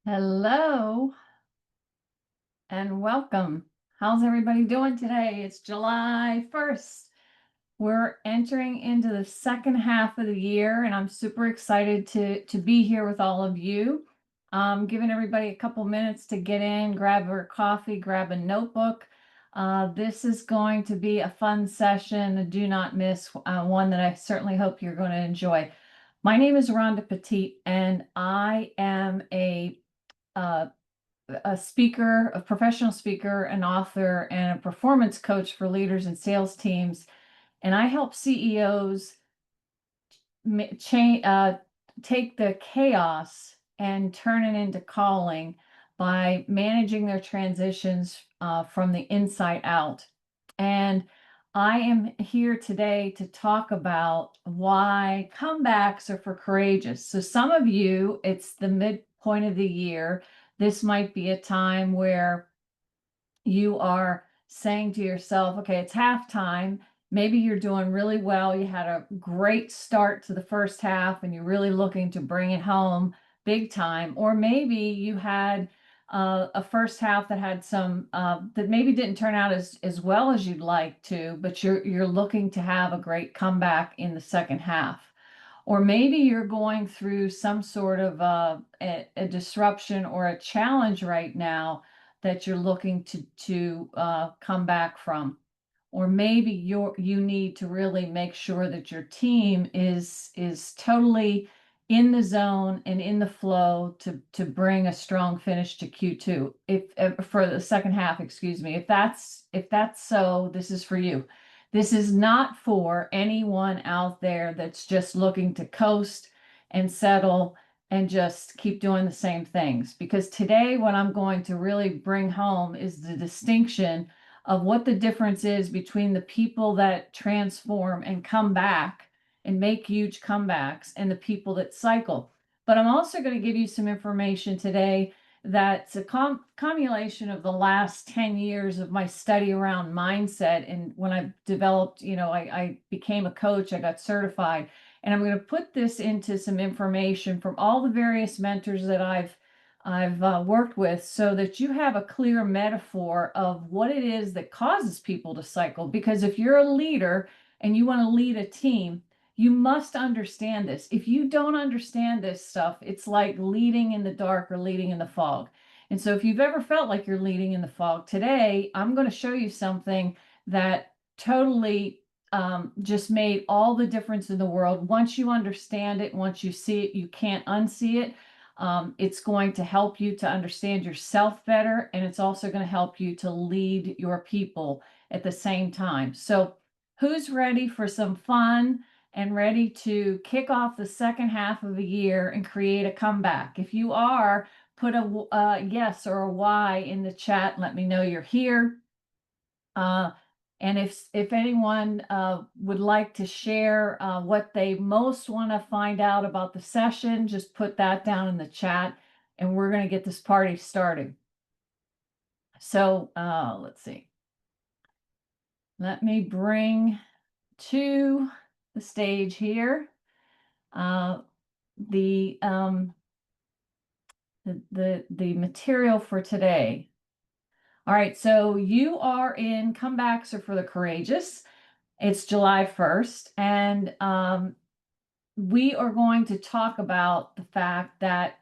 Hello and welcome. How's everybody doing today? It's July 1st. We're entering into the second half of the year, and I'm super excited to be here with all of you. Giving everybody a couple minutes to get in, grab a coffee, grab a notebook. This is going to be a fun session. Do not miss one that I certainly hope you're going to enjoy. My name is Rhonda Petit, and I am uh, a speaker, a professional speaker, an author, and a performance coach for leaders and sales teams. And I help CEOs take the chaos and turn it into calling by managing their transitions from the inside out. And I am here today to talk about why comebacks are for courageous. So some of you, it's the midpoint of the year. This might be a time where you are saying to yourself, okay, it's halftime. Maybe you're doing really well. You had a great start to the first half and you're really looking to bring it home big time. Or maybe you had a first half that had some that maybe didn't turn out as well as you'd like to, but you're looking to have a great comeback in the second half. Or maybe you're going through some sort of a disruption or a challenge right now that you're looking to come back from. Or maybe you need to really make sure that your team is totally in the zone and in the flow to bring a strong finish to Q2. If for the second half, excuse me. If that's so, this is for you. This is not for anyone out there that's just looking to coast and settle and just keep doing the same things. Because today, what I'm going to really bring home is the distinction of what the difference is between the people that transform and come back and make huge comebacks and the people that cycle. But I'm also going to give you some information today that's a cumulation of the last 10 years of my study around mindset. And when I developed, I became a coach, I got certified, and I'm going to put this into some information from all the various mentors that I've worked with so that you have a clear metaphor of what it is that causes people to cycle. Because if you're a leader and you want to lead a team, you must understand this. If you don't understand this stuff, it's like leading in the dark or leading in the fog. And so if you've ever felt like you're leading in the fog, today I'm going to show you something that totally just made all the difference in the world. Once you understand it, once you see it, you can't unsee it. It's going to help you to understand yourself better, and it's also going to help you to lead your people at the same time. So who's ready for some fun and ready to kick off the second half of the year and create a comeback? If you are, put a yes or a Y in the chat. Let me know you're here. And if anyone would like to share what they most want to find out about the session, just put that down in the chat, and we're going to get this party started. So let's see. Let me bring to the stage here the material for today. All right, so you are in Comebacks Are for the Courageous. It's July 1st, and we are going to talk about the fact that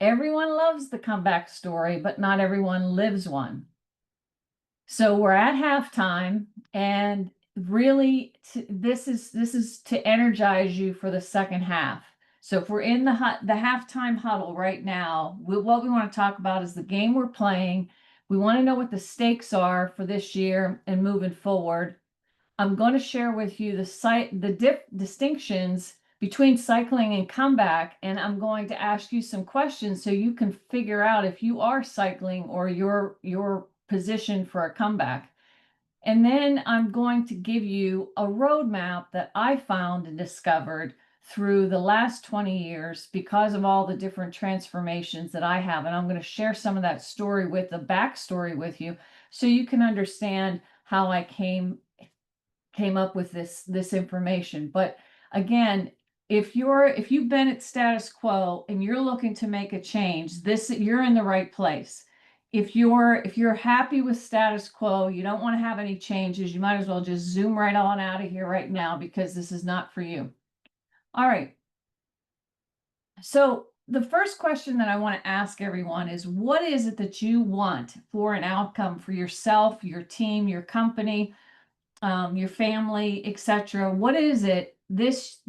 everyone loves the comeback story, but not everyone lives one. So we're at halftime, and really this is to energize you for the second half. So if we're in the halftime huddle right now, what we want to talk about is the game we're playing. We want to know what the stakes are for this year and moving forward. I'm going to share with you the distinctions between cycling and comeback, and I'm going to ask you some questions so you can figure out if you are cycling or you're positioned for a comeback. And then I'm going to give you a roadmap that I found and discovered through the last 20 years because of all the different transformations that I have. And I'm going to share some of that story with the backstory with you so you can understand how I came up with this information. But again, if you've been at status quo and you're looking to make a change, you're in the right place. If you're happy with status quo, you don't want to have any changes, you might as well just zoom right on out of here right now, because this is not for you. All right. So the first question that I want to ask everyone is, what is it that you want for an outcome for yourself, your team, your company, your family, etc.? What is it this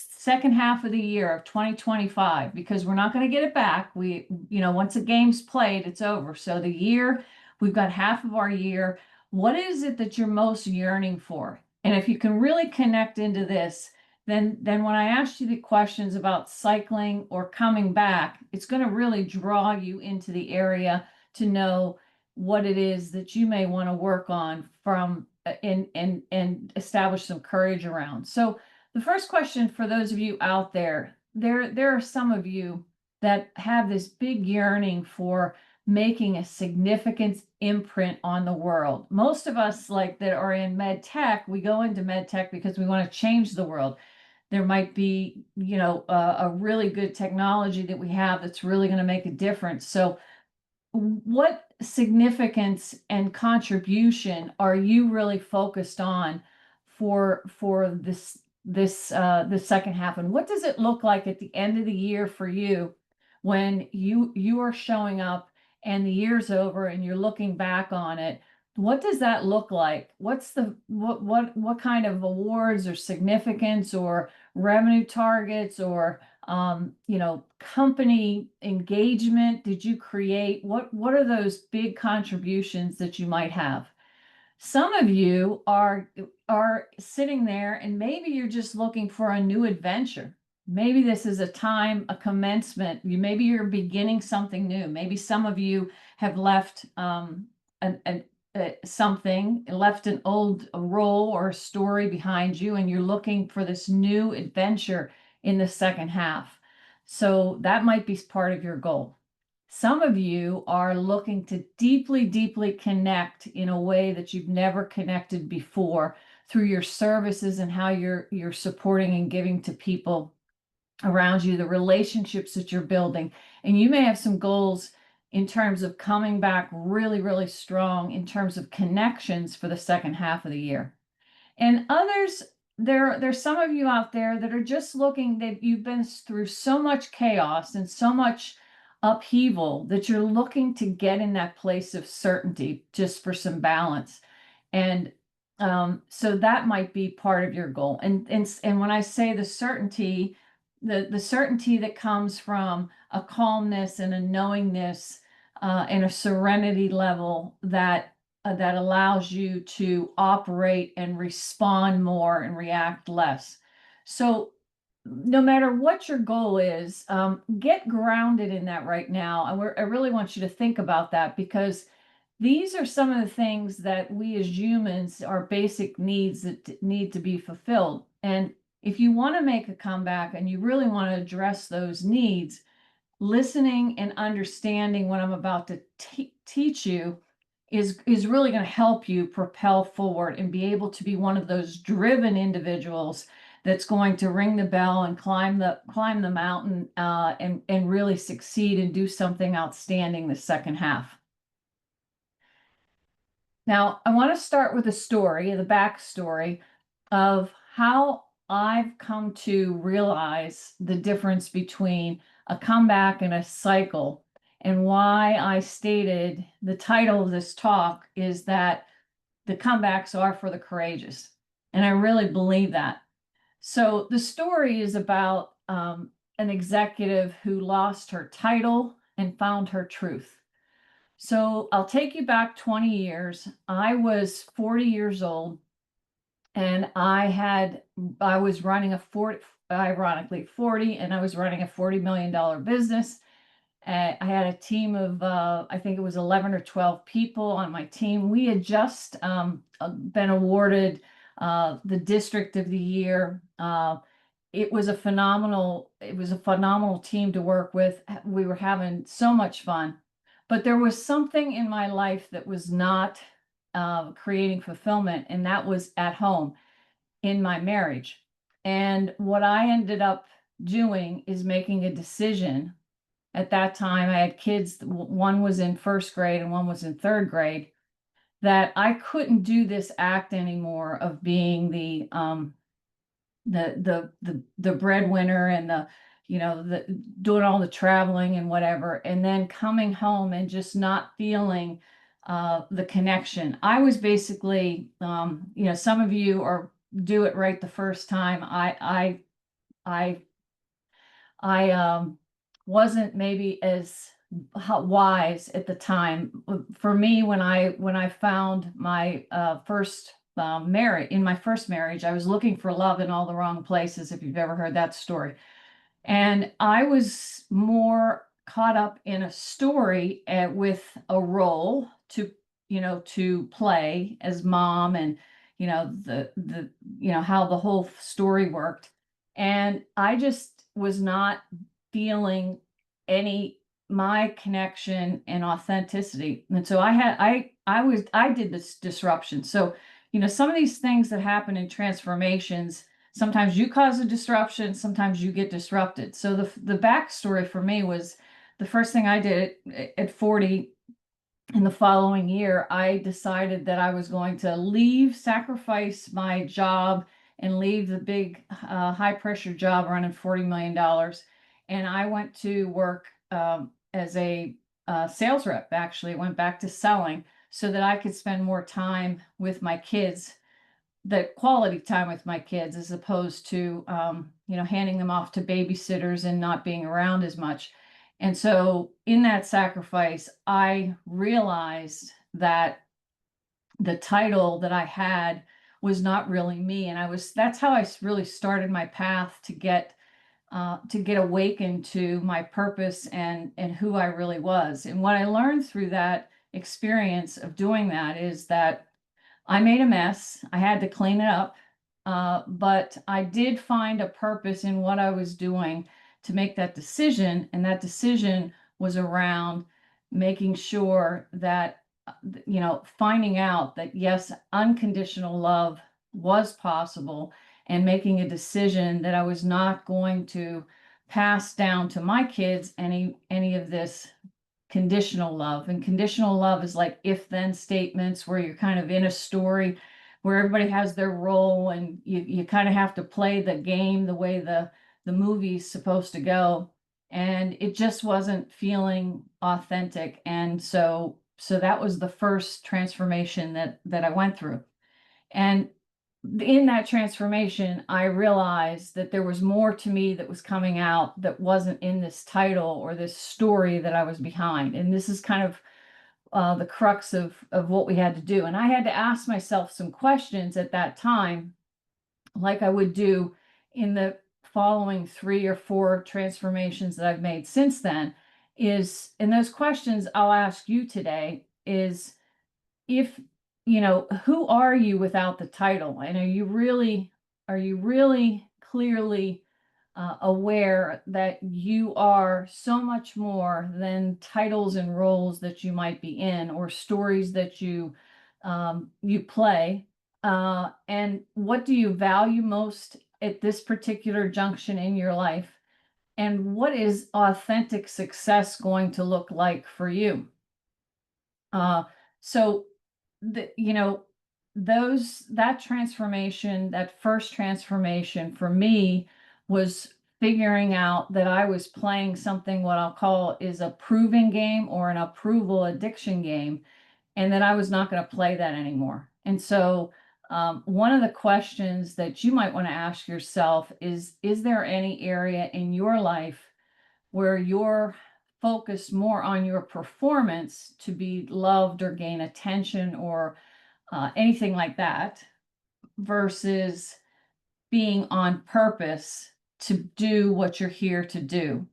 second half of the year of 2025? Because we're not going to get it back. Once a game's played, it's over. So the year, we've got half of our year. What is it that you're most yearning for? And if you can really connect into this, then when I asked you the questions about cycling or coming back, it's going to really draw you into the area to know what it is that you may want to work on from and establish some courage around. So the first question for those of you out there, there are some of you that have this big yearning for making a significant imprint on the world. Most of us, like, that are in med tech, we go into med tech because we want to change the world. There might be, a really good technology that we have that's really going to make a difference. So what significance and contribution are you really focused on for this second half, and what does it look like at the end of the year for you when you are showing up and the year's over and you're looking back on it? What does that look like? What kind of awards or significance or revenue targets or company engagement did you create? What are those big contributions that you might have? Some of you are sitting there and maybe you're just looking for a new adventure. Maybe this is a commencement. Maybe you're beginning something new. Maybe some of you have left left an old role or a story behind you, and you're looking for this new adventure in the second half. So that might be part of your goal. Some of you are looking to deeply, deeply connect in a way that you've never connected before through your services and how you're supporting and giving to people around you, the relationships that you're building. And you may have some goals in terms of coming back really, really strong in terms of connections for the second half of the year. And others, there's some of you out there that are just looking, that you've been through so much chaos and so much upheaval that you're looking to get in that place of certainty just for some balance. And so that might be part of your goal. And when I say the certainty, the certainty that comes from a calmness and a knowingness and a serenity level that allows you to operate and respond more and react less. So no matter what your goal is, get grounded in that right now. I really want you to think about that, because these are some of the things that we as humans, our basic needs that need to be fulfilled. And if you want to make a comeback and you really want to address those needs, listening and understanding what I'm about to teach you is really going to help you propel forward and be able to be one of those driven individuals that's going to ring the bell and climb the mountain and really succeed and do something outstanding the second half. Now, I want to start with a story, the backstory of how I've come to realize the difference between a comeback and a cycle, and why I stated the title of this talk is that the comebacks are for the courageous. And I really believe that. So the story is about an executive who lost her title and found her truth. So I'll take you back 20 years. I was 40 years old, and I was running ironically 40, and I was running a $40 million business. I had a team of, I think it was 11 or 12 people on my team. We had just been awarded the District of the Year. It was a phenomenal team to work with. We were having so much fun. But there was something in my life that was not creating fulfillment, and that was at home in my marriage. And what I ended up doing is making a decision. At that time, I had kids, one was in first grade and one was in third grade, that I couldn't do this act anymore of being the breadwinner and the doing all the traveling and whatever, and then coming home and just not feeling the connection. I was basically, some of you are do it right the first time. I wasn't maybe as wise at the time. For me, when I found my first marriage, in my first marriage, I was looking for love in all the wrong places, if you've ever heard that story. And I was more caught up in a story with a role to play as mom, and how the whole story worked. And I just was not feeling any my connection and authenticity. And so I did this disruption. So, some of these things that happen in transformations, sometimes you cause a disruption, sometimes you get disrupted. So the backstory for me was the first thing I did at 40. In the following year, I decided that I was going to sacrifice my job and leave the big high pressure job running $40 million. And I went to work as a sales rep. Actually, went back to selling so that I could spend more time with my kids, the quality time with my kids, as opposed to handing them off to babysitters and not being around as much. And so in that sacrifice, I realized that the title that I had was not really me. And that's how I really started my path to get awakened to my purpose and who I really was. And what I learned through that experience of doing that is that I made a mess. I had to clean it up. But I did find a purpose in what I was doing to make that decision. And that decision was around making sure that, finding out that, yes, unconditional love was possible, and making a decision that I was not going to pass down to my kids any of this conditional love. And conditional love is like if-then statements where you're kind of in a story where everybody has their role, and you kind of have to play the game the way the movie's supposed to go. And it just wasn't feeling authentic. And so that was the first transformation that I went through. And in that transformation, I realized that there was more to me that was coming out that wasn't in this title or this story that I was behind. And this is kind of the crux of what we had to do. And I had to ask myself some questions at that time, like I would do in the following 3 or 4 transformations that I've made since then. And those questions I'll ask you today is, if who are you without the title? And are you really clearly aware that you are so much more than titles and roles that you might be in, or stories that you play? And what do you value most at this particular junction in your life? And what is authentic success going to look like for you? So that transformation, that first transformation for me, was figuring out that I was playing something, what I'll call is a proving game, or an approval addiction game, and that I was not going to play that anymore. And so one of the questions that you might want to ask yourself is there any area in your life where you're focused more on your performance to be loved or gain attention or anything like that, versus being on purpose to do what you're here to do?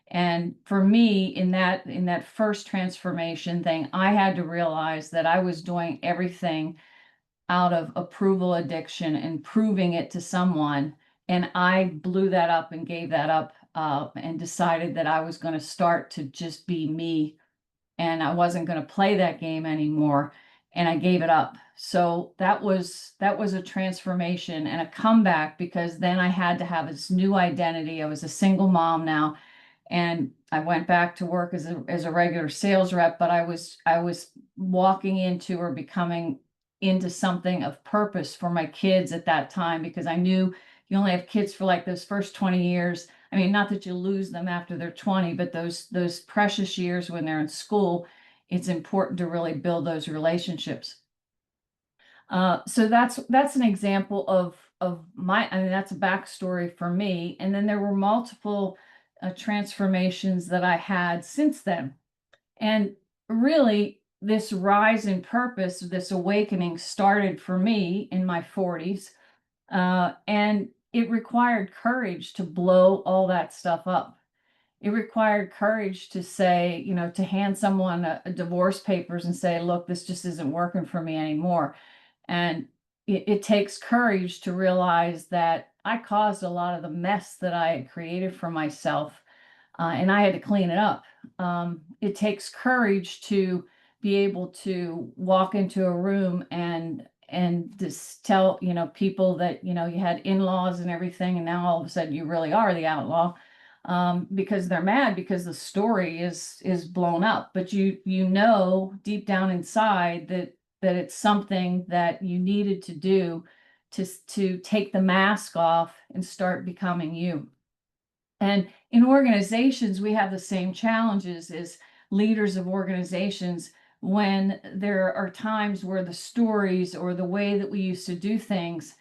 And for me, in that first transformation thing, I had to realize that I was doing everything out of approval addiction and proving it to someone. And I blew that up and gave that up, and decided that I was going to start to just be me, and I wasn't going to play that game anymore. and I gave it up. So that was a transformation and a comeback, because then I had to have this new identity. I was a single mom now, and I went back to work as a regular sales rep, but I was walking into, or becoming into, something of purpose for my kids at that time, because I knew you only have kids for like those first 20 years. I mean, not that you lose them after they're 20, but those precious years when they're in school, it's important to really build those relationships. So that's an example of my, I mean, that's a backstory for me. And then there were multiple transformations that I had since then. And really, this rise in purpose, this awakening, started for me in my 40s. And it required courage to blow all that stuff up. It required courage to say, to hand someone a divorce papers and say, look, this just isn't working for me anymore. And it takes courage to realize that I caused a lot of the mess that I had created for myself, and I had to clean it up. It takes courage to be able to walk into a room and just tell people that you had in-laws and everything, and now all of a sudden you really are the outlaw, because they're mad because the story is blown up. But you know deep down inside that it's something that you needed to do to take the mask off and start becoming you. And in organizations, we have the same challenges as leaders of organizations, when there are times where the stories or the way that we used to do things,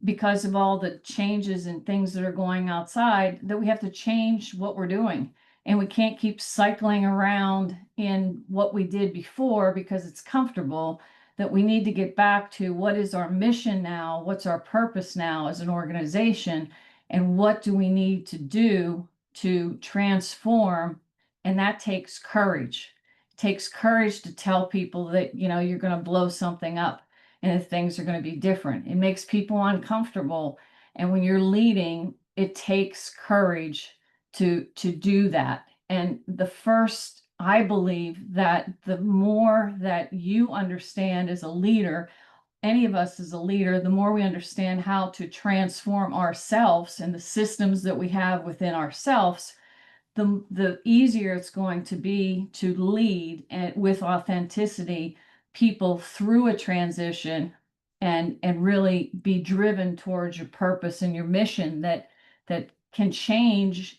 because of all the changes and things that are going outside, that we have to change what we're doing. And we can't keep cycling around in what we did before because it's comfortable. That we need to get back to, what is our mission now? What's our purpose now as an organization? And what do we need to do to transform? And that takes courage. It takes courage to tell people that, you're going to blow something up and that things are going to be different. It makes people uncomfortable. And when you're leading, it takes courage to do that. And I believe that the more that you understand as a leader, any of us as a leader, the more we understand how to transform ourselves and the systems that we have within ourselves, the easier it's going to be to lead and with authenticity people through a transition, and really be driven towards your purpose and your mission that can change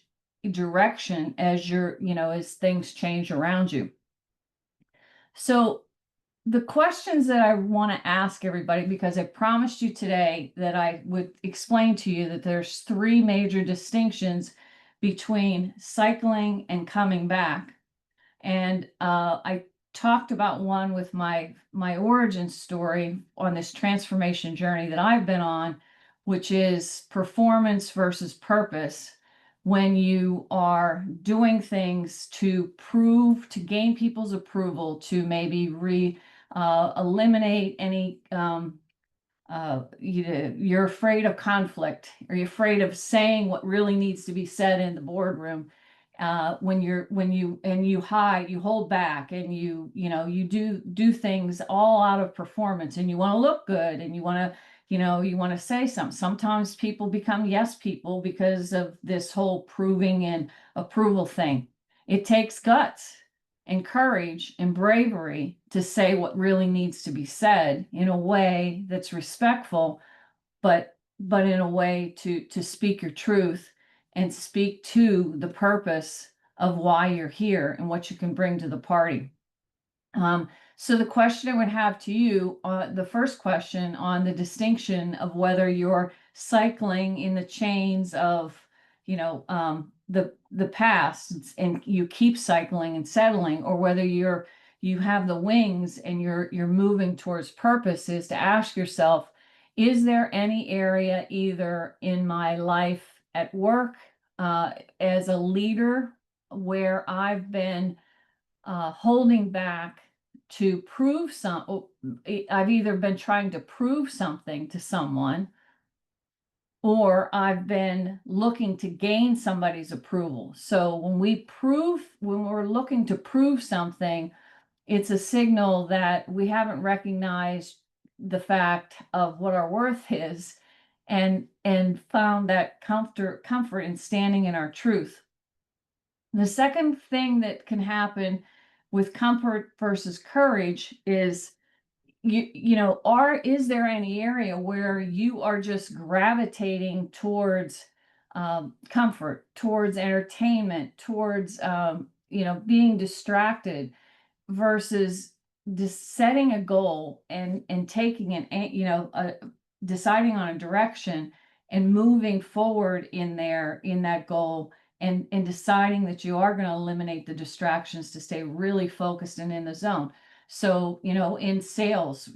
direction as as things change around you. So the questions that I want to ask everybody, because I promised you today that I would explain to you that there's 3 major distinctions between cycling and coming back. And I talked about one with my origin story on this transformation journey that I've been on, which is performance versus purpose. When you are doing things to gain people's approval, to maybe eliminate any you're afraid of conflict, or you're afraid of saying what really needs to be said in the boardroom. When you hide, you hold back, and you do things all out of performance, and you want to look good, and you want to say something. Sometimes people become yes people because of this whole proving and approval thing. It takes guts and courage and bravery to say what really needs to be said in a way that's respectful, but in a way to speak your truth and speak to the purpose of why you're here and what you can bring to the party. So the question I would have to you, the first question on the distinction of whether you're cycling in the chains of, the past, and you keep cycling and settling, or whether you have the wings and you're moving towards purpose, is to ask yourself, is there any area, either in my life at work, as a leader, where I've been holding back to prove I've either been trying to prove something to someone, or I've been looking to gain somebody's approval. So when we're looking to prove something, it's a signal that we haven't recognized the fact of what our worth is, and found that comfort in standing in our truth. The second thing that can happen with comfort versus courage is, is there any area where you are just gravitating towards comfort, towards entertainment, towards being distracted, versus just setting a goal and taking deciding on a direction and moving forward in that goal, and deciding that you are going to eliminate the distractions to stay really focused and in the zone. So, in sales,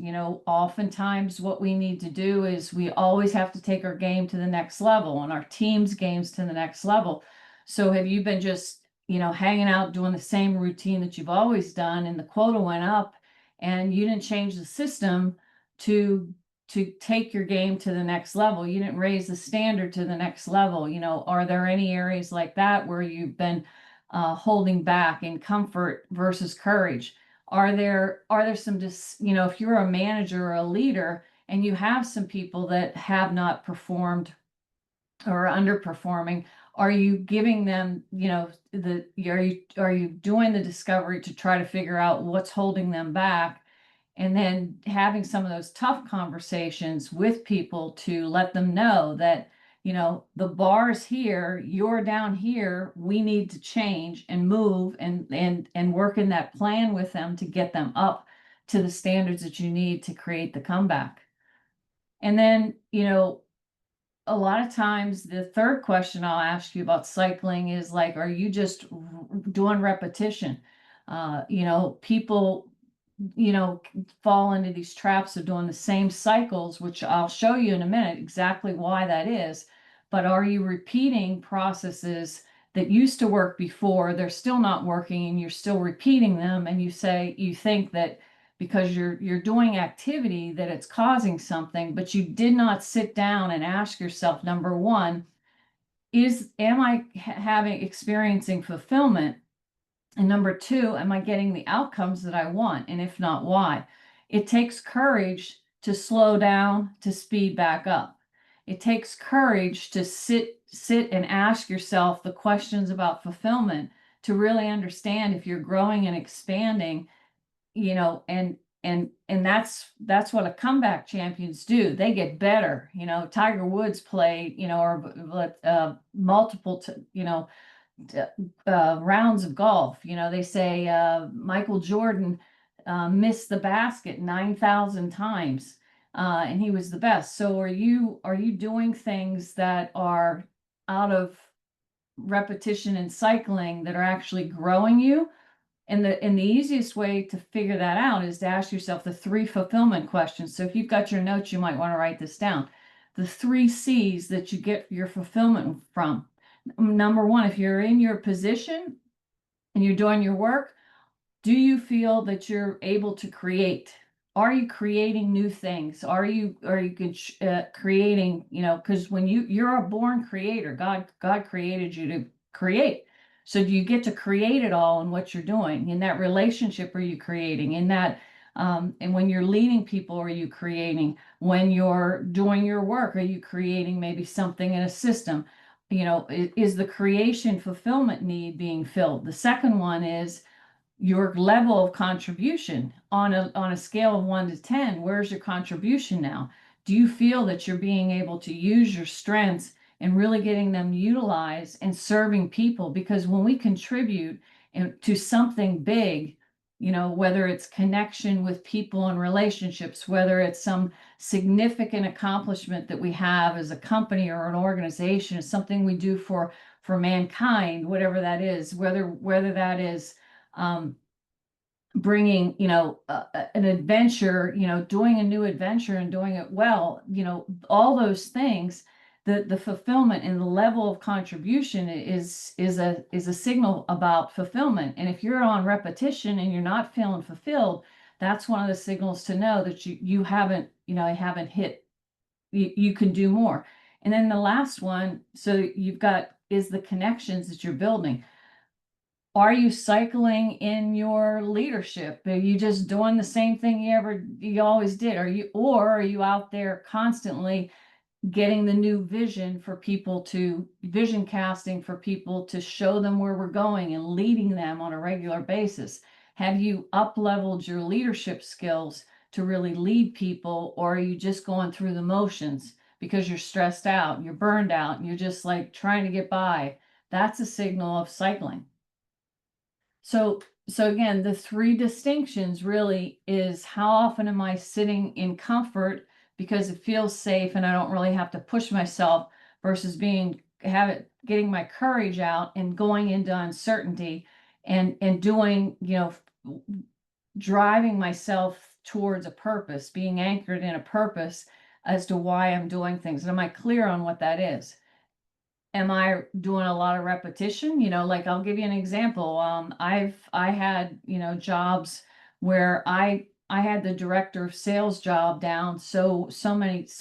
oftentimes what we need to do is we always have to take our game to the next level and our team's games to the next level. So have you been just, hanging out doing the same routine that you've always done, and the quota went up and you didn't change the system to take your game to the next level? You didn't raise the standard to the next level. Are there any areas like that where you've been holding back in comfort versus courage? Are there some, if you're a manager or a leader and you have some people that have not performed or underperforming, are you giving them, are you doing the discovery to try to figure out what's holding them back, and then having some of those tough conversations with people to let them know that, the bar's here, you're down here, we need to change and move, and work in that plan with them to get them up to the standards that you need to create the comeback. And then, a lot of times the third question I'll ask you about cycling is like, are you just doing repetition? People, fall into these traps of doing the same cycles, which I'll show you in a minute exactly why that is. But are you repeating processes that used to work before, they're still not working, and you're still repeating them, and you think that because you're doing activity that it's causing something, but you did not sit down and ask yourself, number one, am I experiencing fulfillment? And number two, am I getting the outcomes that I want? And if not, why? It takes courage to slow down, to speed back up. It takes courage to sit and ask yourself the questions about fulfillment, to really understand if you're growing and expanding, and that's what a comeback champions do. They get better. Tiger Woods played, or multiple, rounds of golf. They say Michael Jordan missed the basket 9,000 times, and he was the best. So are you doing things that are out of repetition and cycling that are actually growing you? And the easiest way to figure that out is to ask yourself the 3 fulfillment questions. So if you've got your notes, you might want to write this down. The 3 C's that you get your fulfillment from. Number one, if you're in your position and you're doing your work, do you feel that you're able to create? Are you creating new things? Are you creating, because when you're a born creator, God created you to create. So do you get to create it all in what you're doing? In that relationship, are you creating? In that, and when you're leading people, are you creating? When you're doing your work, are you creating maybe something in a system? Is the creation fulfillment need being filled? The second one is your level of contribution on a scale of 1 to 10. Where's your contribution now? Do you feel that you're being able to use your strengths and really getting them utilized and serving people? Because when we contribute to something big, whether it's connection with people and relationships, whether it's some significant accomplishment that we have as a company or an organization, something we do for mankind, whatever that is, whether that is bringing, an adventure, doing a new adventure and doing it well, all those things, the fulfillment and the level of contribution is a signal about fulfillment. And if you're on repetition and you're not feeling fulfilled, that's one of the signals to know that you haven't hit, you can do more. And then the last one, so you've got, is the connections that you're building. Are you cycling in your leadership? Are you just doing the same thing you always did? Are you out there constantly getting the new vision for people, to vision casting for people, to show them where we're going and leading them on a regular basis? Have you up leveled your leadership skills to really lead people, or are you just going through the motions because you're stressed out, you're burned out, and you're just like trying to get by? That's a signal of cycling. So again, the three distinctions really is, how often am I sitting in comfort because it feels safe and I don't really have to push myself, versus getting my courage out and going into uncertainty and doing, driving myself towards a purpose, being anchored in a purpose as to why I'm doing things. And am I clear on what that is? Am I doing a lot of repetition? Like, I'll give you an example. I had, jobs where I had the director of sales job down so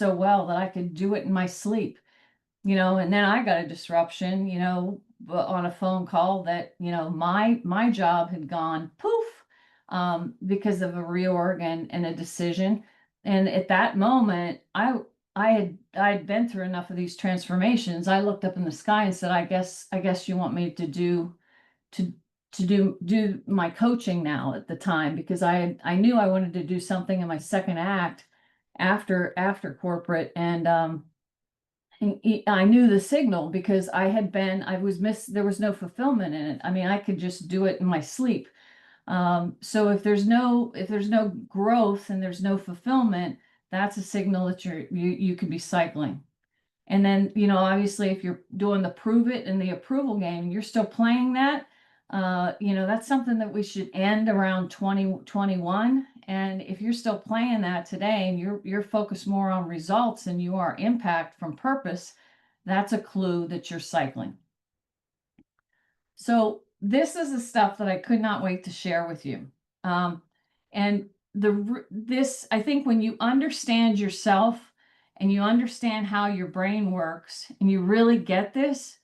well that I could do it in my sleep. And then I got a disruption, on a phone call that, my job had gone poof, because of a reorg and a decision. And at that moment, I'd been through enough of these transformations. I looked up in the sky and said, I guess you want me to do my coaching now, at the time, because I knew I wanted to do something in my second act after corporate. And I knew the signal, because there was no fulfillment in it. I mean, I could just do it in my sleep. So if there's no growth and there's no fulfillment, that's a signal that you could be cycling. And then, obviously, if you're doing the prove it and the approval game, you're still playing that, that's something that we should end around 2021. And if you're still playing that today and you're focused more on results than you are impact from purpose, that's a clue that you're cycling. So this is the stuff that I could not wait to share with you. And I think when you understand yourself and you understand how your brain works and you really get this,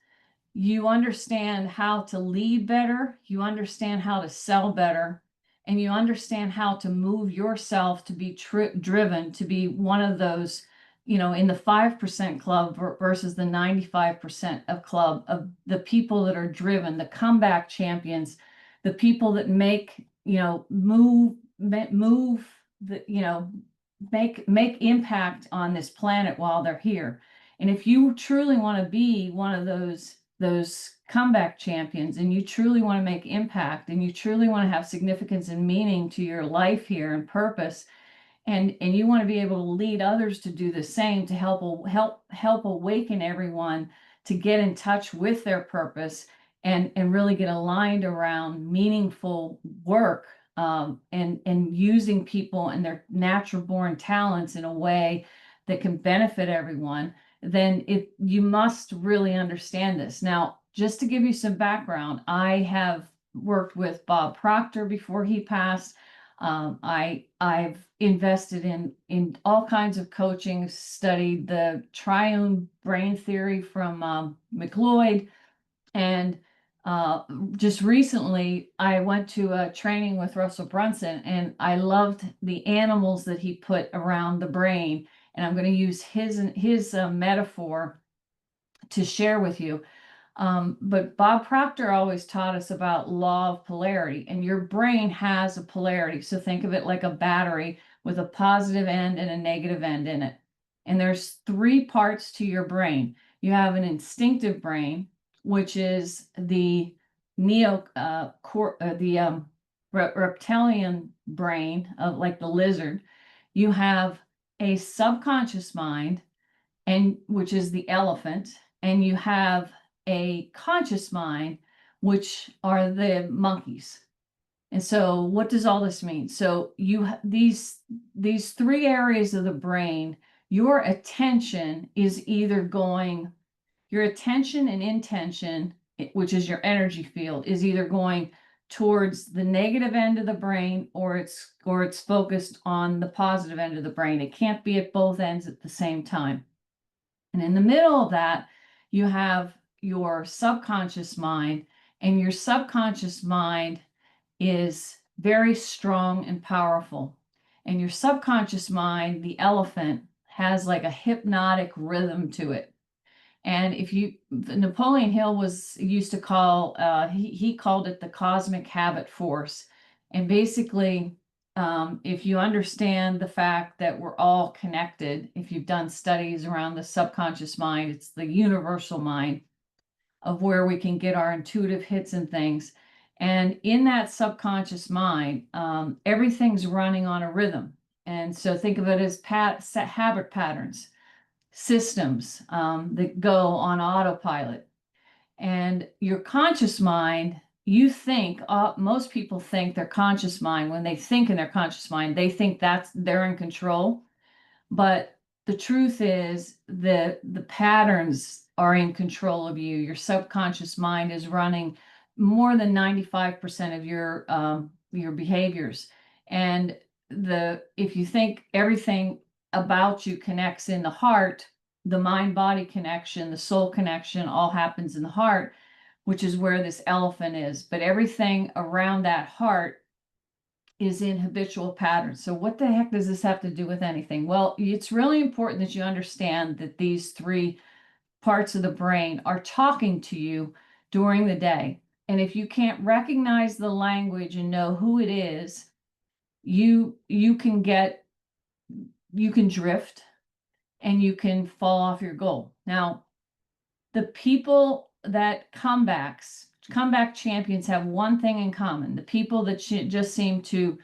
you understand how to lead better, you understand how to sell better, and you understand how to move yourself to be driven, to be one of those, in the 5% club versus the 95% of club, of the people that are driven, the comeback champions, the people that make, move the, make impact on this planet while they're here. And if you truly want to be one of those comeback champions, and you truly want to make impact, and you truly want to have significance and meaning to your life here and purpose, and you want to be able to lead others to do the same, to help awaken everyone to get in touch with their purpose and really get aligned around meaningful work, and using people and their natural born talents in a way that can benefit everyone, then you must really understand this. Now, just to give you some background, I have worked with Bob Proctor before he passed. I've invested in all kinds of coaching, studied the triune brain theory from McLeod, and just recently I went to a training with Russell Brunson, and I loved the animals that he put around the brain. And I'm going to use his metaphor to share with you. But Bob Proctor always taught us about law of polarity, and your brain has a polarity. So think of it like a battery with a positive end and a negative end in it. And there's three parts to your brain. You have an instinctive brain, which is the reptilian brain of, like, the lizard. You have a subconscious mind, and which is the elephant, and you have a conscious mind, which are the monkeys. And so what does all this mean? So these three areas of the brain, your attention is either going, your attention and intention, which is your energy field, is either going towards the negative end of the brain, or it's focused on the positive end of the brain. It can't be at both ends at the same time. And in the middle of that, you have your subconscious mind, And your subconscious mind is very strong and powerful. And your subconscious mind, the elephant, has like a hypnotic rhythm to it. And if you, Napoleon Hill was used to call, he called it the cosmic habit force. And basically, if you understand the fact that we're all connected, if you've done studies around the subconscious mind, it's the universal mind of where we can get our intuitive hits and things. And in that subconscious mind, everything's running on a rhythm. And so think of it as habit patterns, systems that go on autopilot. And your conscious mind, you think, most people think their conscious mind, when they think in their conscious mind, they think that's they're in control. But the truth is that the patterns are in control of you. Your subconscious mind is running more than 95% of your behaviors. And if you think everything about you connects in the heart, the mind-body connection, the soul connection, all happens in the heart, which is where this elephant is. But everything around that heart is in habitual patterns. So what the heck does this have to do with anything? Well, it's really important that you understand that these three parts of the brain are talking to you during the day. And if you can't recognize the language and know who it is, you can drift and you can fall off your goal. Now, the people that comeback champions have one thing in common. The people that just seem to,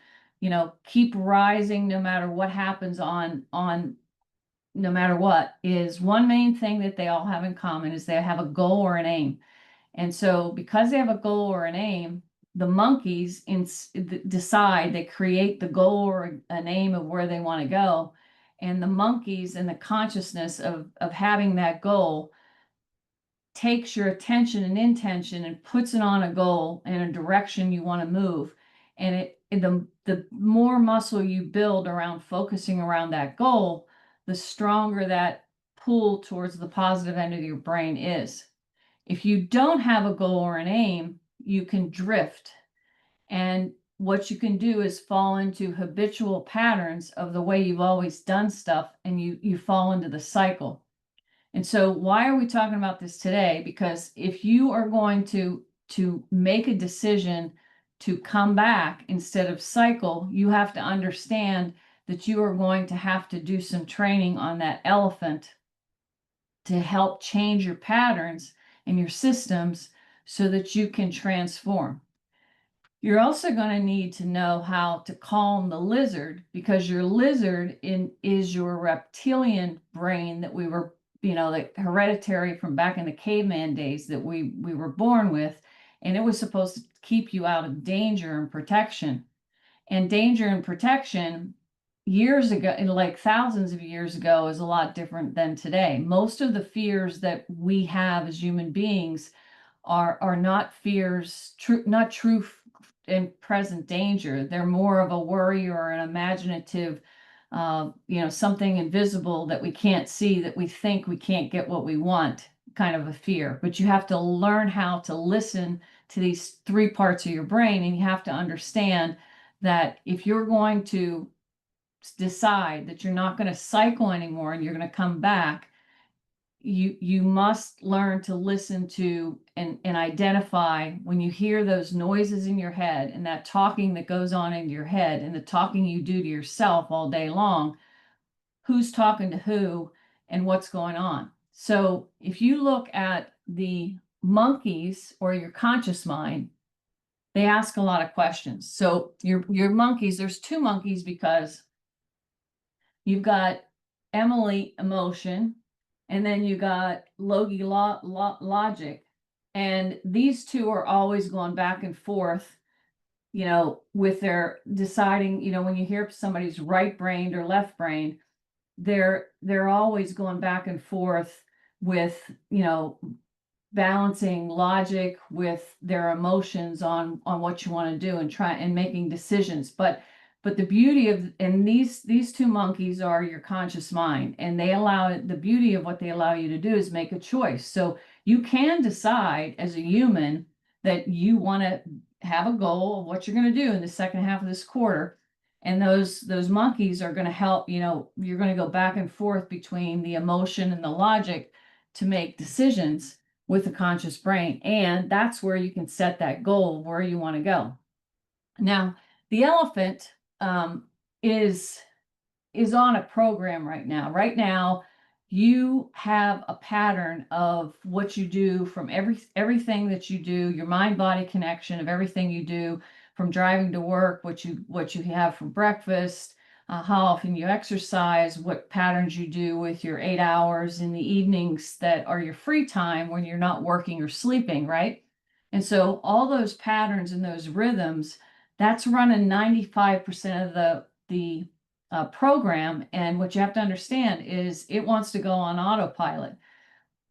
keep rising no matter what happens on no matter what, is one main thing that they all have in common is they have a goal or an aim. And so because they have a goal or an aim, the monkeys decide, they create the goal or an aim of where they want to go. And the monkeys and the consciousness of having that goal takes your attention and intention and puts it on a goal in a direction you want to move. And the more muscle you build around focusing around that goal, the stronger that pull towards the positive end of your brain is. If you don't have a goal or an aim, you can drift. And what you can do is fall into habitual patterns of the way you've always done stuff, and you fall into the cycle. And so why are we talking about this today? Because if you are going to make a decision to come back instead of cycle, you have to understand that you are going to have to do some training on that elephant to help change your patterns and your systems so that you can transform. You're also going to need to know how to calm the lizard, because your lizard is your reptilian brain that we were, the hereditary from back in the caveman days that we were born with, and it was supposed to keep you out of danger and protection. And danger and protection years ago, like thousands of years ago, is a lot different than today. Most of the fears that we have as human beings are not fears, not true and present danger. They're more of a worry or an imaginative, something invisible that we can't see, that we think we can't get what we want, kind of a fear. But you have to learn how to listen to these three parts of your brain, and you have to understand that if you're going to decide that you're not going to cycle anymore and you're going to come back, you must learn to listen to and identify when you hear those noises in your head and that talking that goes on in your head and the talking you do to yourself all day long, who's talking to who and what's going on. So if you look at the monkeys or your conscious mind, they ask a lot of questions. So your monkeys, there's two monkeys because you've got Emily, emotion, and then you got Logie, logic. And these two are always going back and forth, with their deciding, when you hear somebody's right-brained or left-brained, they're always going back and forth with, balancing logic with their emotions on what you want to do and try and making decisions. But the beauty of, and these two monkeys are your conscious mind, and the beauty of what they allow you to do is make a choice. So you can decide as a human that you want to have a goal of what you're going to do in the second half of this quarter. And those monkeys are going to help, you're going to go back and forth between the emotion and the logic to make decisions with the conscious brain. And that's where you can set that goal where you want to go. Now, the elephant is on a program right now. Right now, you have a pattern of what you do from everything that you do, your mind-body connection of everything you do, from driving to work, what you have for breakfast, how often you exercise, what patterns you do with your 8 hours in the evenings that are your free time when you're not working or sleeping, right? And so all those patterns and those rhythms, that's running 95% of the program. And what you have to understand is it wants to go on autopilot.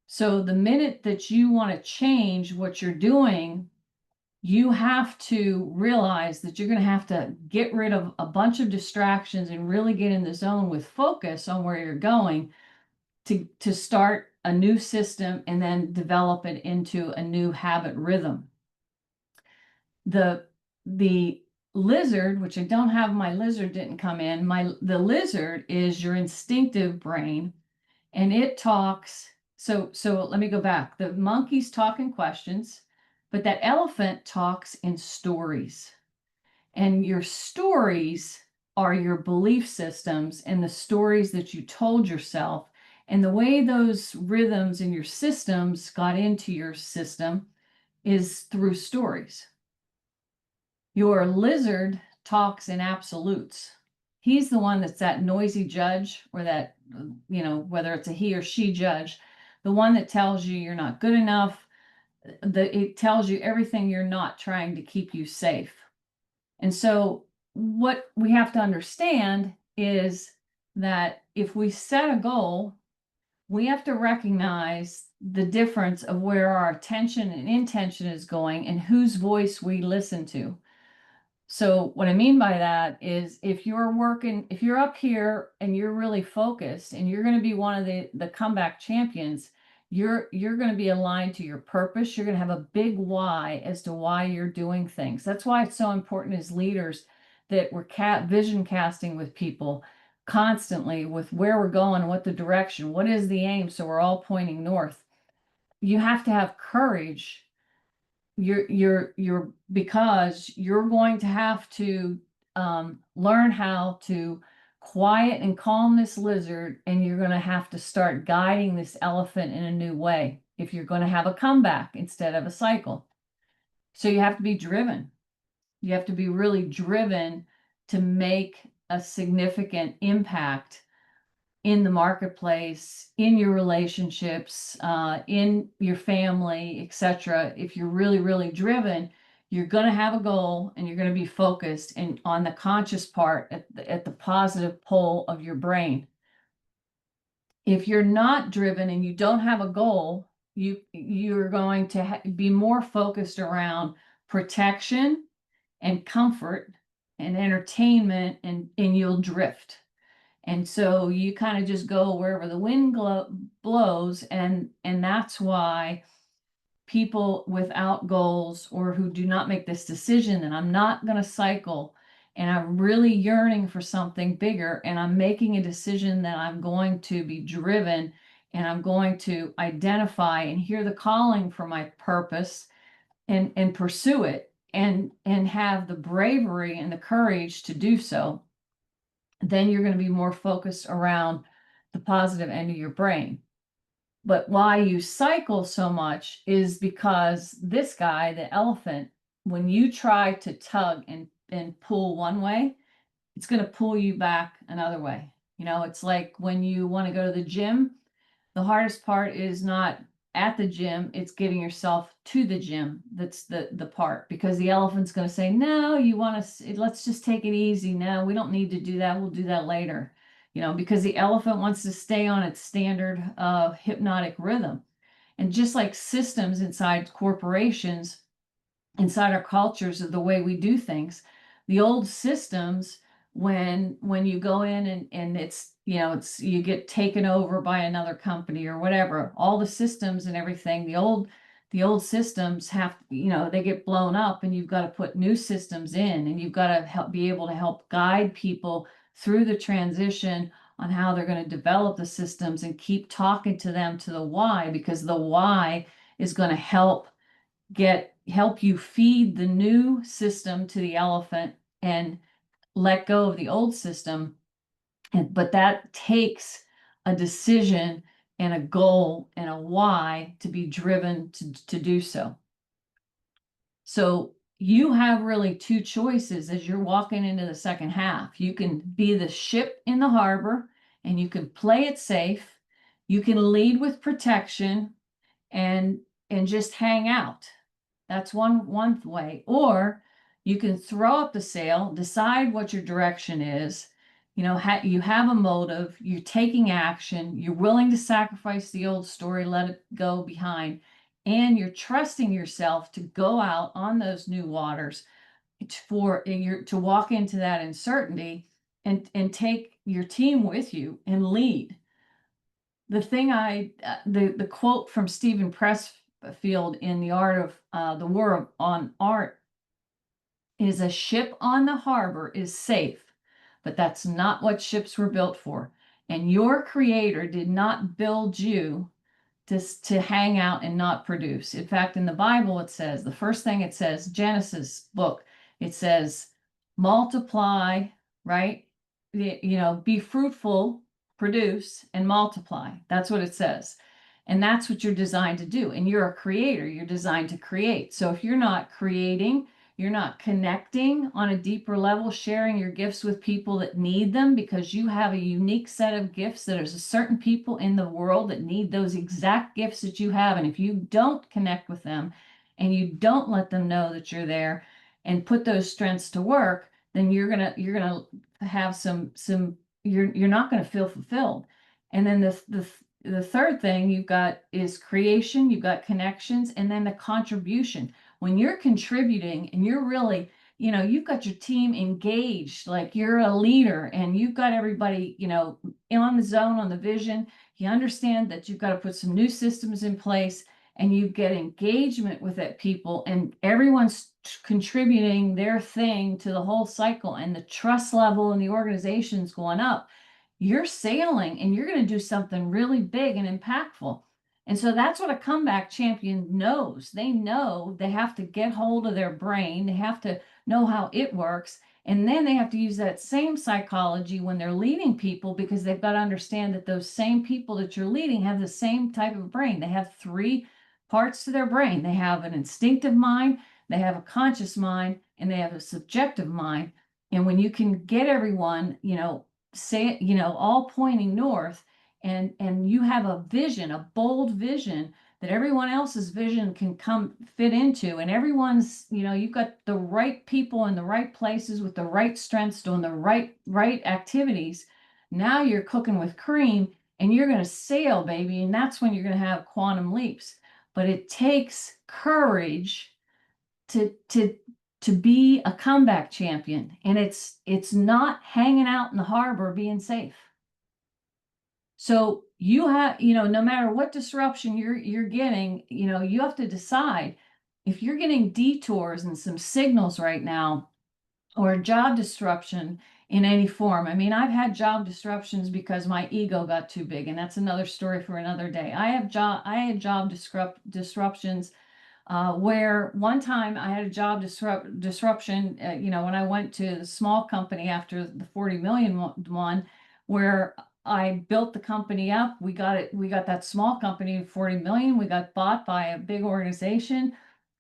So the minute that you want to change what you're doing, you have to realize that you're going to have to get rid of a bunch of distractions and really get in the zone with focus on where you're going to start a new system and then develop it into a new habit rhythm. The lizard, which I don't have, my lizard didn't come in. The lizard is your instinctive brain, and it talks. So let me go back. The monkeys talk in questions, but that elephant talks in stories. And your stories are your belief systems and the stories that you told yourself. And the way those rhythms in your systems got into your system is through stories. Your lizard talks in absolutes. He's the one that's that noisy judge, or that, whether it's a he or she judge, the one that tells you you're not good enough. It tells you everything you're not, trying to keep you safe. And so what we have to understand is that if we set a goal, we have to recognize the difference of where our attention and intention is going and whose voice we listen to. So what I mean by that is if you're up here and you're really focused and you're going to be one of the comeback champions, you're going to be aligned to your purpose. You're going to have a big why as to why you're doing things. That's why it's so important as leaders that we're vision casting with people constantly with where we're going, what the direction, what is the aim, so we're all pointing north. You have to have courage. Because you're going to have to learn how to quiet and calm this lizard, and you're going to have to start guiding this elephant in a new way if you're going to have a comeback instead of a cycle. So you have to be driven. You have to be really driven to make a significant impact in the marketplace, in your relationships, in your family, etc. If you're really, really driven, you're going to have a goal and you're going to be focused and on the conscious part at the positive pole of your brain. If you're not driven and you don't have a goal, you're going to be more focused around protection and comfort and entertainment, and you'll drift. And so you kind of just go wherever the wind blows, and that's why people without goals or who do not make this decision that I'm not going to cycle and I'm really yearning for something bigger and I'm making a decision that I'm going to be driven and I'm going to identify and hear the calling for my purpose and pursue it and have the bravery and the courage to do so, then you're going to be more focused around the positive end of your brain. But why you cycle so much is because this guy, the elephant, when you try to tug and pull one way, it's going to pull you back another way. It's like when you want to go to the gym, the hardest part is not at the gym, it's getting yourself to the gym. That's the part, because the elephant's going to say, no, let's just take it easy. No, we don't need to do that. We'll do that later. Because the elephant wants to stay on its standard hypnotic rhythm. And just like systems inside corporations, inside our cultures of the way we do things, the old systems, when you go in and it's you get taken over by another company or whatever, all the systems and everything, the the old systems have, they get blown up, and you've got to put new systems in, and you've got to be able to help guide people through the transition on how they're going to develop the systems, and keep talking to them to the why, because the why is going to help you feed the new system to the elephant and let go of the old system. But that takes a decision and a goal and a why to be driven to do so. So you have really two choices as you're walking into the second half. You can be the ship in the harbor, and you can play it safe. You can lead with protection and just hang out. That's one way. Or you can throw up the sail, decide what your direction is. You have a motive, you're taking action, you're willing to sacrifice the old story, let it go behind, and you're trusting yourself to go out on those new waters to walk into that uncertainty and take your team with you and lead. The quote from Stephen Pressfield in The Art of the War on Art is, "A ship on the harbor is safe, but that's not what ships were built for. And your creator did not build you to hang out and not produce." In fact, in the Bible, it says, the first thing it says, Genesis book, it says, multiply, right? Be fruitful, produce, and multiply. That's what it says. And that's what you're designed to do. And you're a creator. You're designed to create. So if you're not creating, you're not connecting on a deeper level, sharing your gifts with people that need them, because you have a unique set of gifts. That there's a certain people in the world that need those exact gifts that you have. And if you don't connect with them, and you don't let them know that you're there and put those strengths to work, then you're gonna have you're not going to feel fulfilled. And then the third thing you've got is creation, you've got connections, and then the contribution. When you're contributing and you're really, you've got your team engaged, like you're a leader, and you've got everybody, on the zone, on the vision. You understand that you've got to put some new systems in place, and you get engagement with that people, and everyone's contributing their thing to the whole cycle, and the trust level in the organization's going up. You're sailing, and you're going to do something really big and impactful. And so that's what a comeback champion knows. They know they have to get hold of their brain. They have to know how it works. And then they have to use that same psychology when they're leading people, because they've got to understand that those same people that you're leading have the same type of brain. They have three parts to their brain. They have an instinctive mind, they have a conscious mind, and they have a subjective mind. And when you can get everyone, all pointing north, and you have a vision, a bold vision that everyone else's vision can come fit into, and everyone's, you've got the right people in the right places with the right strengths doing the right activities. Now you're cooking with cream, and you're going to sail, baby. And that's when you're going to have quantum leaps. But it takes courage to be a comeback champion, and it's not hanging out in the harbor being safe. So you have, no matter what disruption you're getting, you have to decide if you're getting detours and some signals right now, or job disruption in any form. I mean, I've had job disruptions because my ego got too big, and that's another story for another day. I had job disruptions where one time I had a job disruption, when I went to the small company after the 40 million one, where I built the company up. We got that small company 40 million. We got bought by a big organization.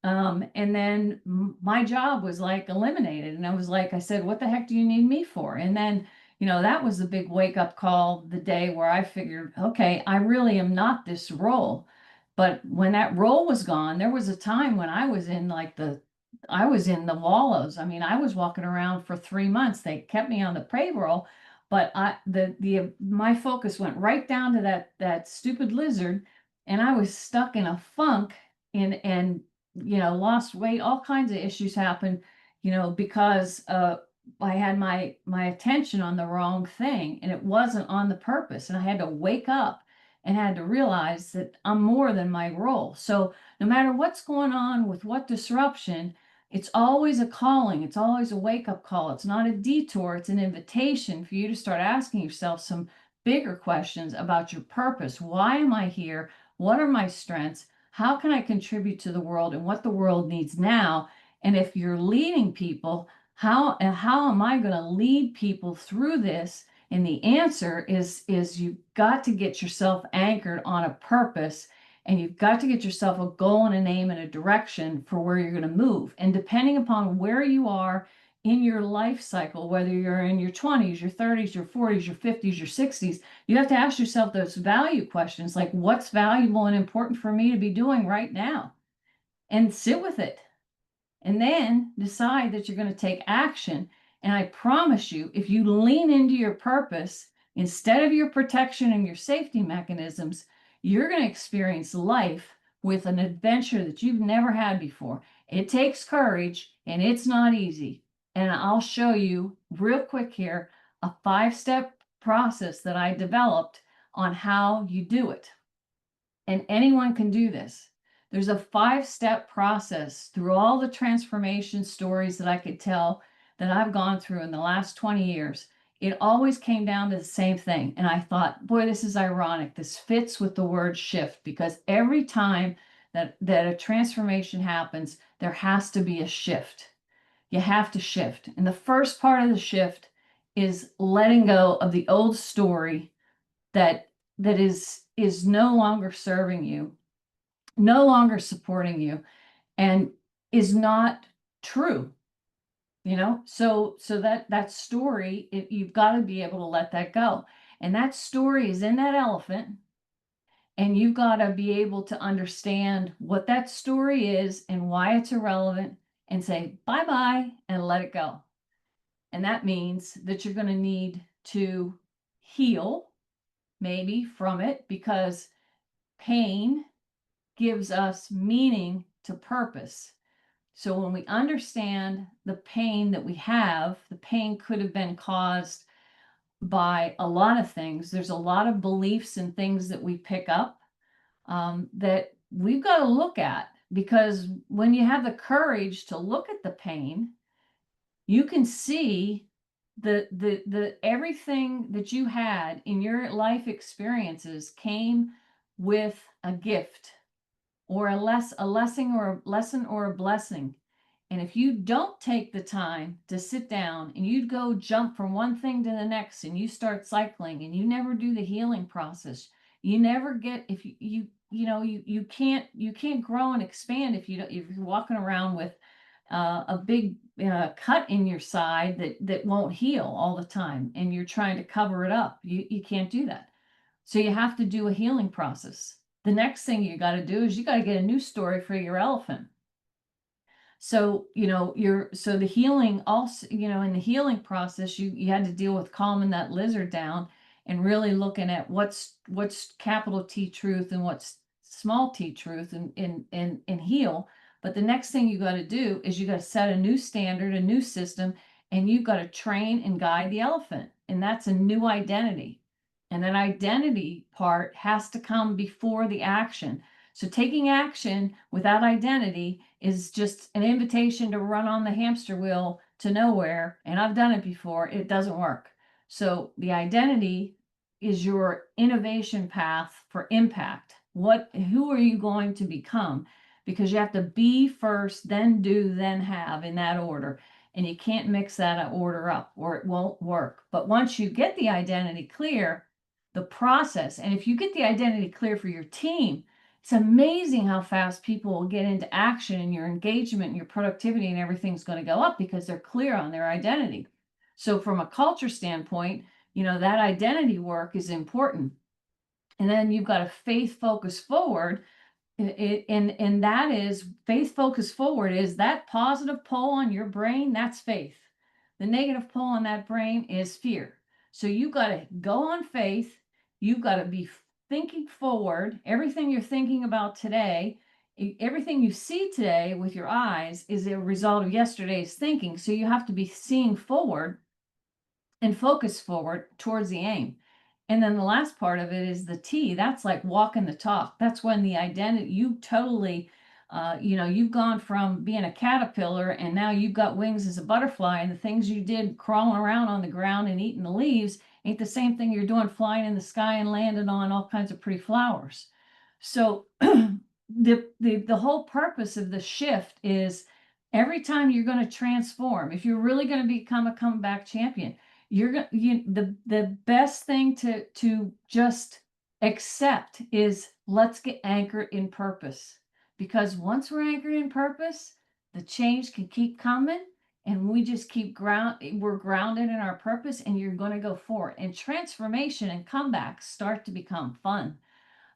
And then my job was like eliminated. And I said, what the heck do you need me for? And then, that was the big wake up call, the day where I figured, okay, I really am not this role. But when that role was gone, there was a time when I was in the wallows. I mean, I was walking around for 3 months. They kept me on the payroll, but my focus went right down to that stupid lizard, and I was stuck in a funk, and lost weight. All kinds of issues happened, because I had my attention on the wrong thing, and it wasn't on the purpose. And I had to wake up and had to realize that I'm more than my role. So no matter what's going on with what disruption, it's always a calling. It's always a wake-up call. It's not a detour. It's an invitation for you to start asking yourself some bigger questions about your purpose. Why am I here? What are my strengths? How can I contribute to the world and what the world needs now? And if you're leading people, how am I going to lead people through this? And the answer is you've got to get yourself anchored on a purpose, and you've got to get yourself a goal and a name and a direction for where you're going to move. And depending upon where you are in your life cycle, whether you're in your 20s, your 30s, your 40s, your 50s, your 60s, you have to ask yourself those value questions, like what's valuable and important for me to be doing right now? And sit with it. And then decide that you're going to take action. And I promise you, if you lean into your purpose instead of your protection and your safety mechanisms, you're going to experience life with an adventure that you've never had before. It takes courage and it's not easy. And I'll show you real quick here a 5-step process that I developed on how you do it. And anyone can do this. There's a 5-step process through all the transformation stories that I could tell that I've gone through in the last 20 years. It always came down to the same thing. And I thought, boy, this is ironic. This fits with the word shift, because every time that a transformation happens, there has to be a shift. You have to shift. And the first part of the shift is letting go of the old story that is no longer serving you, no longer supporting you, and is not true. So that story, you've got to be able to let that go. And that story is in that elephant, and you've got to be able to understand what that story is and why it's irrelevant, and say bye-bye and let it go. And that means that you're going to need to heal maybe from it, because pain gives us meaning to purpose. So when we understand the pain that we have, the pain could have been caused by a lot of things. There's a lot of beliefs and things that we pick up that we've got to look at, because when you have the courage to look at the pain, you can see the everything that you had in your life experiences came with a gift, or a lesson or a blessing. And if you don't take the time to sit down and you go jump from one thing to the next, and you start cycling and you never do the healing process, you never get, if you can't grow and expand if you're walking around with a big cut in your side that won't heal all the time, and you're trying to cover it up. You can't do that. So you have to do a healing process. The next thing you got to do is you got to get a new story for your elephant. So, so the healing also, in the healing process, you had to deal with calming that lizard down and really looking at what's capital T truth and what's small t truth, and heal. But the next thing you got to do is you got to set a new standard, a new system, and you've got to train and guide the elephant. And that's a new identity. And that identity part has to come before the action. So taking action without identity is just an invitation to run on the hamster wheel to nowhere. And I've done it before. It doesn't work. So the identity is your innovation path for impact. Who are you going to become? Because you have to be first, then do, then have, in that order. And you can't mix that order up or it won't work. But once you get the identity clear, the process, and if you get the identity clear for your team, it's amazing how fast people will get into action, and your engagement and your productivity and everything's going to go up because they're clear on their identity. So from a culture standpoint, that identity work is important. And then you've got a faith focus forward. And that is faith focus forward is that positive pull on your brain. That's faith. The negative pull on that brain is fear. So you've got to go on faith. You've got to be thinking forward. Everything you're thinking about today, everything you see today with your eyes is a result of yesterday's thinking. So you have to be seeing forward and focus forward towards the aim. And then the last part of it is the T. That's like walking the talk. That's when the identity, you totally, you've gone from being a caterpillar and now you've got wings as a butterfly, and the things you did crawling around on the ground and eating the leaves ain't the same thing you're doing flying in the sky and landing on all kinds of pretty flowers. So the whole purpose of the shift is every time you're going to transform, if you're really going to become a comeback champion, you're going the best thing to just accept is let's get anchored in purpose, because once we're anchored in purpose, the change can keep coming, and we just we're grounded in our purpose, and you're going to go forward, and transformation and comebacks start to become fun.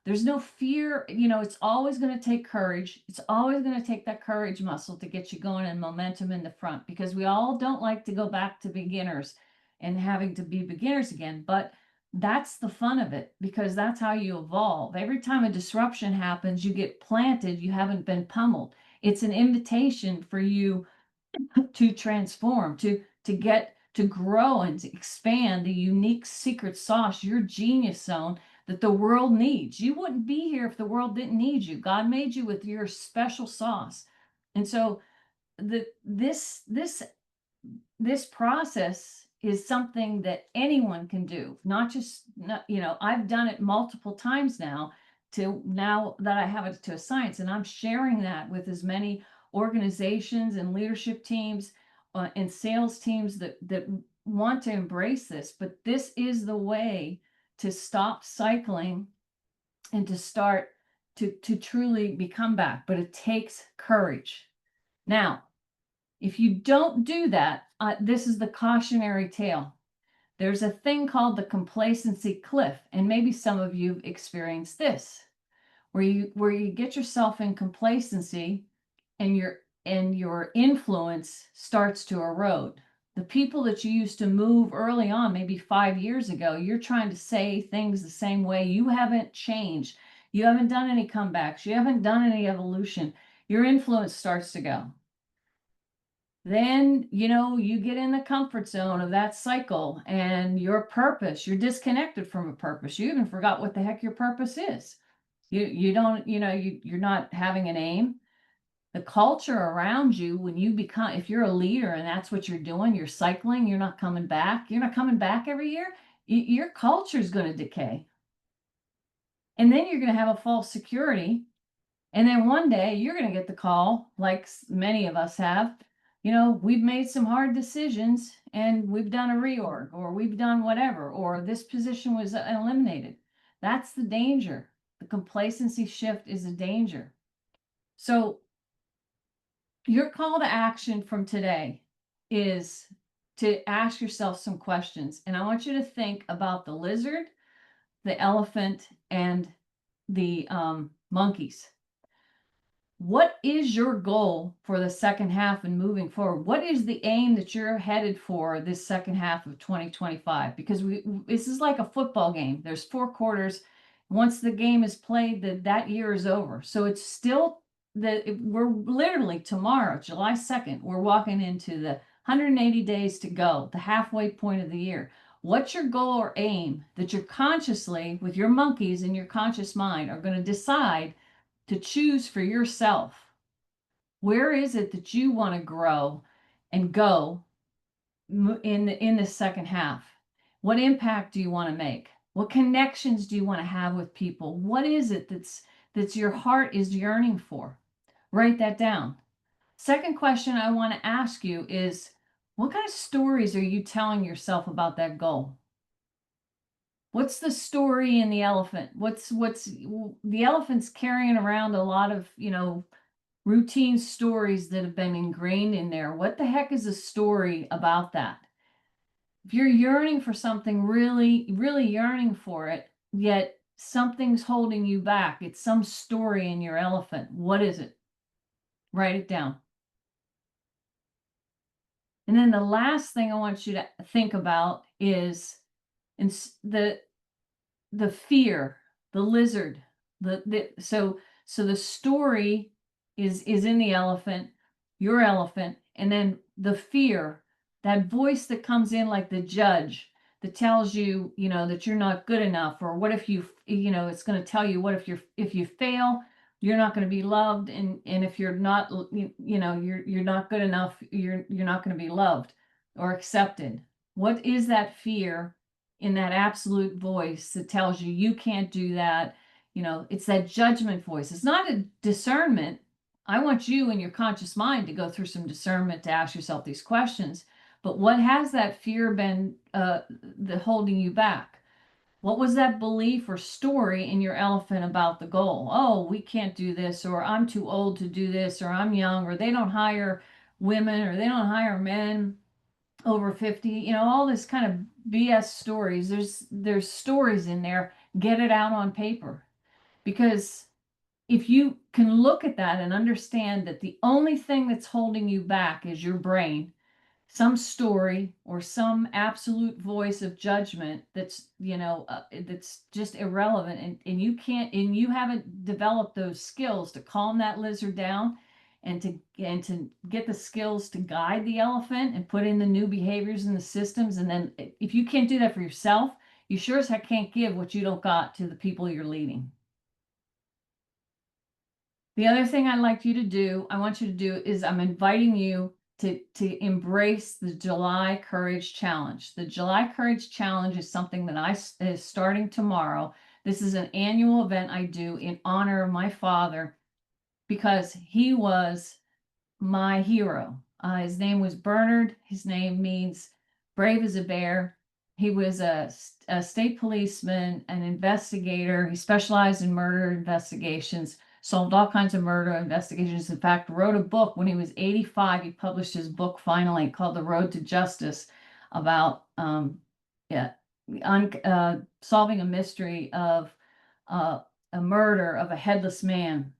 There's no fear. It's always going to take courage. It's always going to take that courage muscle to get you going and momentum in the front, because we all don't like to go back to beginners and having to be beginners again. But that's the fun of it, because that's how you evolve. Every time a disruption happens, you get planted. You haven't been pummeled. It's an invitation for you to transform, to get to grow and to expand the unique secret sauce, your genius zone that the world needs. You wouldn't be here if the world didn't need you. God made you with your special sauce. And so this process is something that anyone can do, not just, I've done it multiple times now that I have it to a science, and I'm sharing that with as many organizations and leadership teams and sales teams that want to embrace this. But this is the way to stop cycling and to start to truly become back. But it takes courage. Now, if you don't do that, this is the cautionary tale. There's a thing called the complacency cliff, and maybe some of you've experienced this, where you get yourself in complacency, and your influence starts to erode. The people that you used to move early on, maybe 5 years ago, you're trying to say things the same way. You haven't changed. You haven't done any comebacks. You haven't done any evolution. Your influence starts to go. Then, you get in the comfort zone of that cycle, and your purpose, you're disconnected from a purpose. You even forgot what the heck your purpose is. You don't, you're not having an aim. The culture around you, if you're a leader and that's what you're doing, you're cycling, you're not coming back every year, your culture is going to decay. And then you're going to have a false security. And then one day you're going to get the call, like many of us have, we've made some hard decisions and we've done a reorg, or we've done whatever, or this position was eliminated. That's the danger. The complacency shift is a danger. So your call to action from today is to ask yourself some questions. And I want you to think about the lizard, the elephant, and the monkeys. What is your goal for the second half and moving forward? What is the aim that you're headed for this second half of 2025? Because this is like a football game. There's 4 quarters. Once the game is played, that year is over. So it's still we're literally tomorrow, July 2nd, we're walking into the 180 days to go, the halfway point of the year. What's your goal or aim that you're consciously, with your monkeys in your conscious mind, are going to decide to choose for yourself? Where is it that you want to grow and go in the second half? What impact do you want to make? What connections do you want to have with people? What is it that's your heart is yearning for? Write that down. Second question I want to ask you is, what kind of stories are you telling yourself about that goal? What's the story in the elephant? What's the elephant's carrying around a lot of, routine stories that have been ingrained in there. What the heck is a story about that? If you're yearning for something, really, really yearning for it, yet something's holding you back, it's some story in your elephant. What is it? Write it down. And then the last thing I want you to think about is the fear, the lizard, so the story is in the elephant, your elephant, and then the fear, that voice that comes in like the judge that tells you, that you're not good enough, or what if it's going to tell you, what if you fail, you're not going to be loved, and if you're not, you're not good enough, you're not going to be loved or accepted. What is that fear in that absolute voice that tells you you can't do that? It's that judgment voice. It's not a discernment. I want you in your conscious mind to go through some discernment to ask yourself these questions. But what has that fear been holding you back? What was that belief or story in your elephant about the goal? Oh, we can't do this, or I'm too old to do this, or I'm young, or they don't hire women, or they don't hire men over 50. All this kind of BS stories. There's stories in there. Get it out on paper. Because if you can look at that and understand that the only thing that's holding you back is your brain, some story or some absolute voice of judgment that's just irrelevant, and you haven't developed those skills to calm that lizard down, and to get the skills to guide the elephant and put in the new behaviors and the systems. And then if you can't do that for yourself, you sure as heck can't give what you don't got to the people you're leading. The other thing I want you to do is I'm inviting you to embrace the July Courage Challenge. The July Courage Challenge is something that is starting tomorrow. This is an annual event I do in honor of my father, because he was my hero. His name was Bernard. His name means brave as a bear. He was a state policeman, an investigator. He specialized in murder investigations, solved all kinds of murder investigations. In fact, wrote a book when he was 85. He published his book finally, called The Road to Justice, about solving a mystery of a murder of a headless man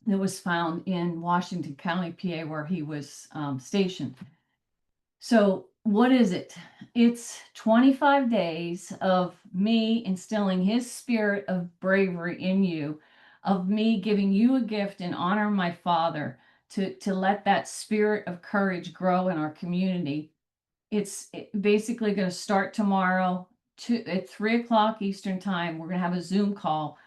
that was found in Washington County, PA, where he was stationed. So what is it? It's 25 days of me instilling his spirit of bravery in you, of me giving you a gift in honor of my father, to let that spirit of courage grow in our community. It's basically going to start tomorrow at 3:00 Eastern time. We're going to have a Zoom call.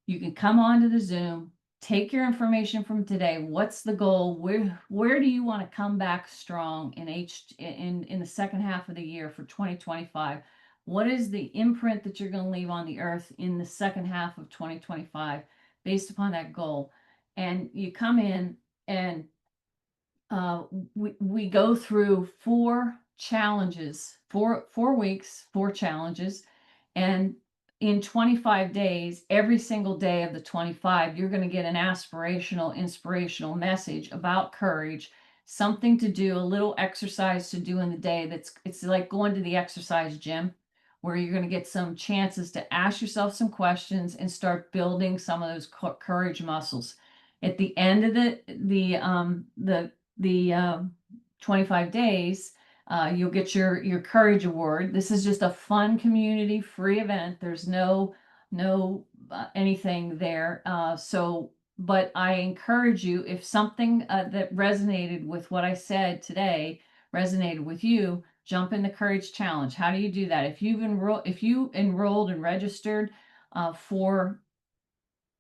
You can come on to the Zoom, take your information from today. What's the goal? Where do you want to come back strong in the second half of the year for 2025? What is the imprint that you're going to leave on the earth in the second half of 2025 based upon that goal? And you come in, and we go through 4 challenges, 4 weeks, 4 challenges, and in 25 days, every single day of the 25, you're going to get an aspirational, inspirational message about courage, something to do, a little exercise to do in the day. It's like going to the exercise gym, where you're going to get some chances to ask yourself some questions and start building some of those courage muscles. At the end of the 25 days, you'll get your courage award. This is just a fun community free event. There's no anything there. But I encourage you, if something that resonated with what I said today resonated with you, jump in the Courage Challenge. How do you do that? If you enrolled and registered for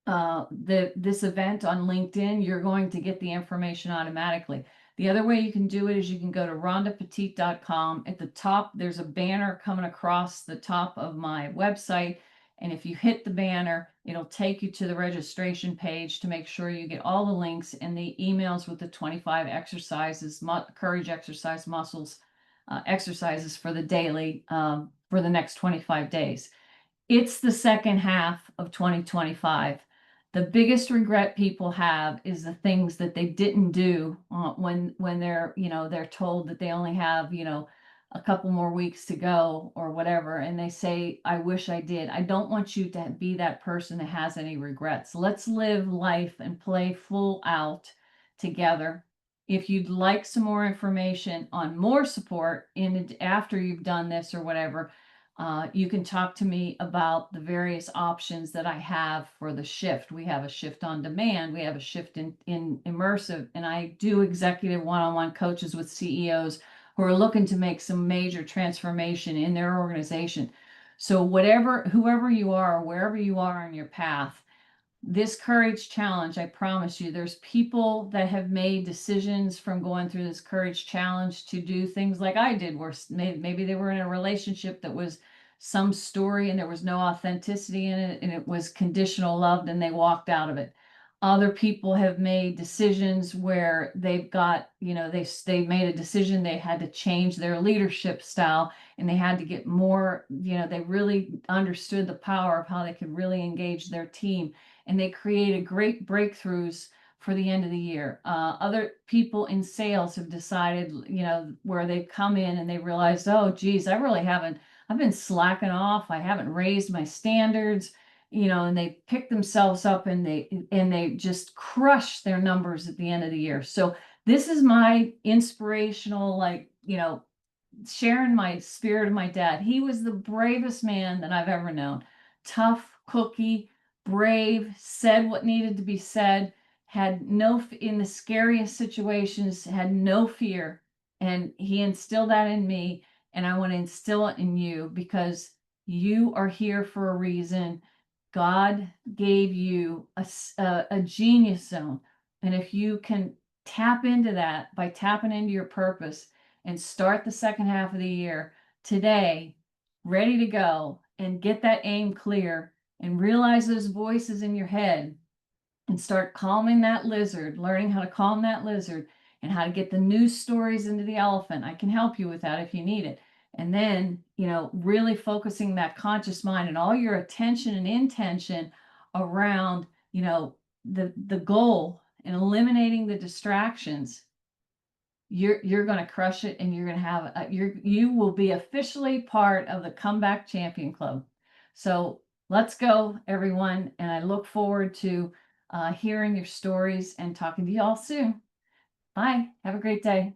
this event on LinkedIn, you're going to get the information automatically. The other way you can do it is you can go to rhondapetite.com. At the top, there's a banner coming across the top of my website. And if you hit the banner, it'll take you to the registration page to make sure you get all the links and the emails with the 25 exercises, courage exercise muscles, exercises for the daily, for the next 25 days. It's the second half of 2025. The biggest regret people have is the things that they didn't do when they're told that they only have a couple more weeks to go or whatever, and they say, I wish I did. I don't want you to be that person that has any regrets. Let's live life and play full out together. If you'd like some more information on more support after you've done this or whatever, you can talk to me about the various options that I have for the shift. We have a shift on demand. We have a shift in immersive, and I do executive one-on-one coaches with CEOs who are looking to make some major transformation in their organization. So whoever you are, wherever you are on your path, this courage challenge, I promise you, there's people that have made decisions from going through this courage challenge to do things like I did, where maybe they were in a relationship that was some story and there was no authenticity in it and it was conditional love and they walked out of it. Other people have made decisions where they've got, they made a decision, they had to change their leadership style and they had to get more, they really understood the power of how they could really engage their team, and they created great breakthroughs for the end of the year. Other people in sales have decided, where they've come in and they realized, oh, geez, I've been slacking off. I haven't raised my standards, and they pick themselves up and they just crush their numbers at the end of the year. So this is my inspirational, sharing my spirit of my dad. He was the bravest man that I've ever known. Tough cookie, brave, said what needed to be said, had no, in the scariest situations, had no fear. And he instilled that in me. And I want to instill it in you because you are here for a reason. God gave you a genius zone. And if you can tap into that by tapping into your purpose and start the second half of the year today, ready to go and get that aim clear and realize those voices in your head and start calming that lizard, learning how to calm that lizard and how to get the news stories into the elephant. I can help you with that if you need it. And then, really focusing that conscious mind and all your attention and intention around, the goal and eliminating the distractions. You're going to crush it, and you're going to have you will be officially part of the Comeback Champion Club. So let's go, everyone, and I look forward to hearing your stories and talking to you all soon. Bye. Have a great day.